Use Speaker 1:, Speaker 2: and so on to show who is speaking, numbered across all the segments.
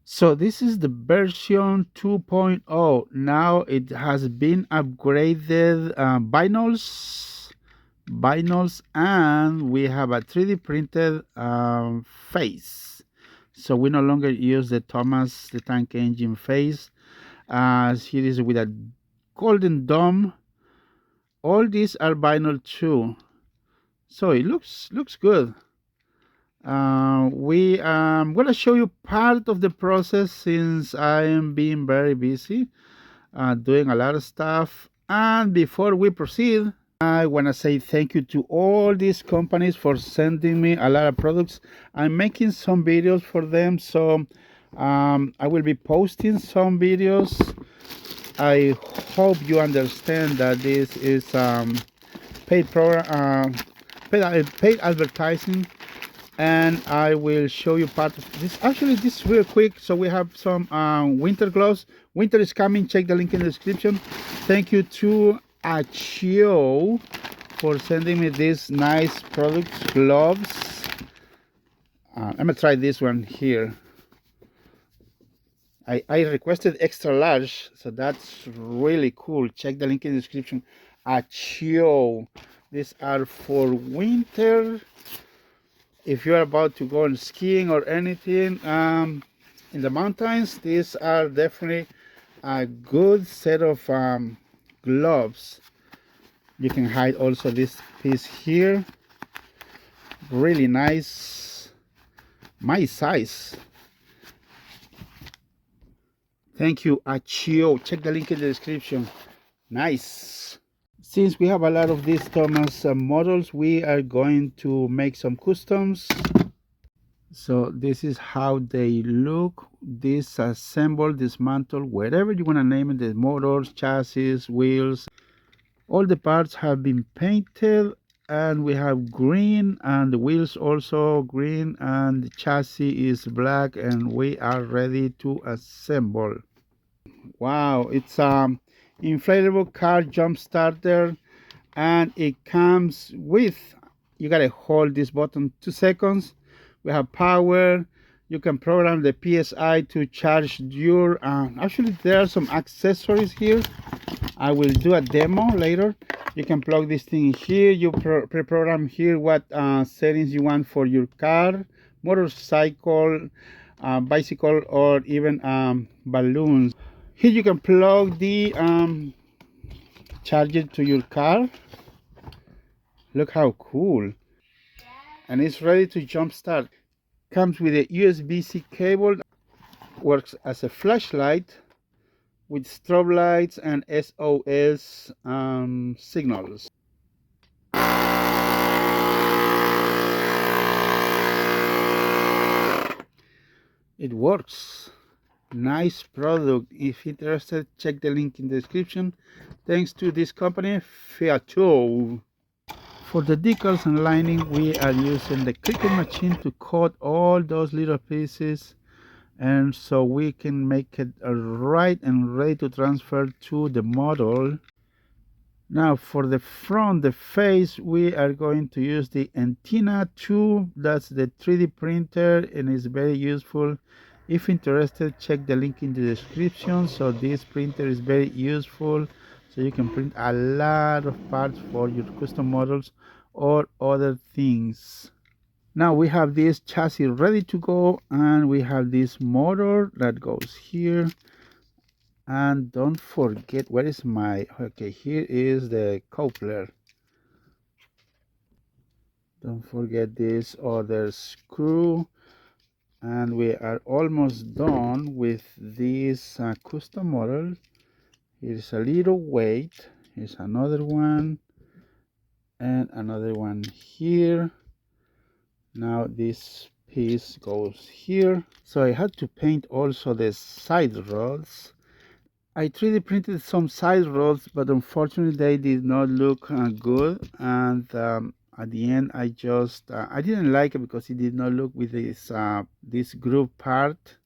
Speaker 1: So this is the version 2.0. Now it has been upgraded, vinyls, and we have a 3D printed face. So we no longer use the Thomas the Tank Engine face. Here is with a golden dome. All these are vinyl too, so it looks good. We gonna show you part of the process since I am being very busy doing a lot of stuff. And before we proceed, I want to say thank you to all these companies for sending me a lot of products. I'm making some videos for them, so I will be posting some videos. I hope you understand that this is paid program, paid advertising, and I will show you part of this. Actually, this is real quick. So we have some winter gloves. Winter is coming. Check the link in the description. Thank you to Achio for sending me these nice products, gloves. I'm gonna try this one here. I requested extra large, so that's really cool. Check the link in the description. Achio. These are for winter. If you're about to go on skiing or anything in the mountains, these are definitely a good set of gloves. You can hide also this piece here. Really nice, my size. Thank you, Achio. Check the link in the description. Nice. Since we have a lot of these Thomas models, we are going to make some customs. So this is how they look. Disassemble, dismantle, whatever you want to name it. The motors, chassis, wheels, all the parts have been painted, and we have green, and the wheels also green, and the chassis is black, and we are ready to assemble. Wow, it's inflatable car jump starter, and it comes with, you gotta hold this button 2 seconds. We have power. You can program the PSI to charge your actually there are some accessories here. I will do a demo later. You can plug this thing here. You pre-program here what settings you want for your car, motorcycle, bicycle, or even balloons. Here you can plug the charger to your car. Look how cool. And it's ready to jump start. Comes with a USB-C cable, works as a flashlight with strobe lights and SOS signals. It works. Nice product. If interested, check the link in the description. Thanks to this company, Fiato. For the decals and lining, we are using the Cricut machine to cut all those little pieces, and so we can make it right and ready to transfer to the model. Now for the front, the face, we are going to use the Entina 2. That's the 3D printer, and it's very useful. If interested, check the link in the description. So this printer is very useful, so you can print a lot of parts for your custom models or other things. Now we have this chassis ready to go, and we have this motor that goes here. And don't forget, where is my, okay, here is the coupler. Don't forget this other screw. And we are almost done with this custom model. Here's a little weight. Here's another one, and another one here. Now this piece goes here. So I had to paint also the side rods. I 3D printed some side rods, but unfortunately they did not look good, and at the end I just I didn't like it because it did not look with this groove part.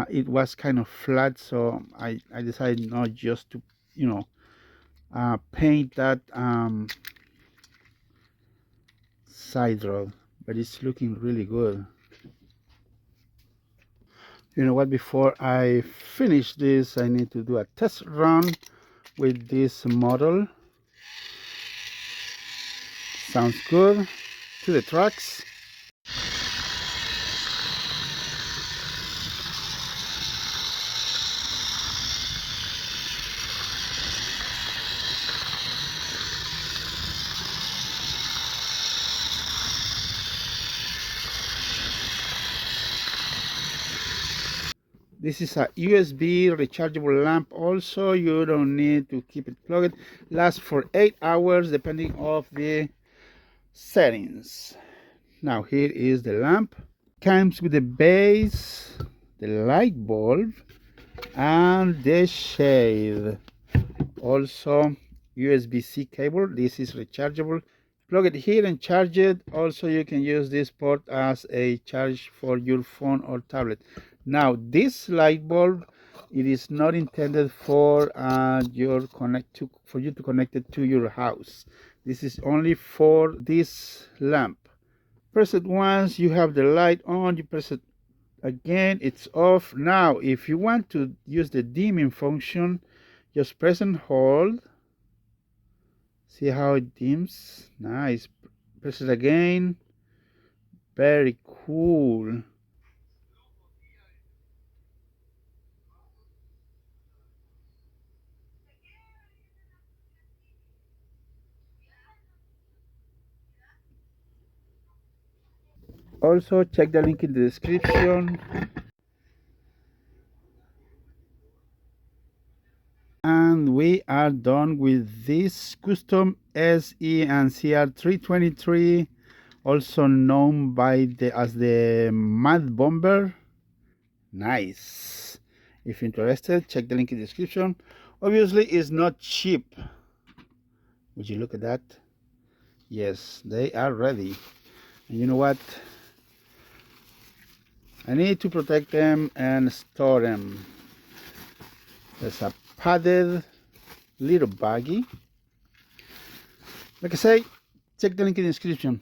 Speaker 1: It was kind of flat, so I decided not just to, you know, paint that side rod, but it's looking really good. You know what, before I finish this, I need to do a test run with this model. Sounds good. To the tracks. This is a USB rechargeable lamp also. You don't need to keep it plugged. Lasts for 8 hours depending of the settings. Now here is the lamp. Comes with the base, the light bulb, and the shade. Also USB-C cable. This is rechargeable. Plug it here and charge it. Also you can use this port as a charge for your phone or tablet. Now this light bulb, it is not intended for you to connect it to your house. This is only for this lamp. Press it once, you have the light on. You press it again, it's off. Now if you want to use the dimming function, just press and hold. See how it dims? Nice. Press it again. Very cool. Also check the link in the description. And we are done with this custom SE&CR 323, also known as the Mad Bomber. Nice. If you're interested, check the link in the description. Obviously it's not cheap. Would you look at that? Yes, they are ready. And you know what? I need to protect them and store them. There's a padded little baggie. Like I say, check the link in the description.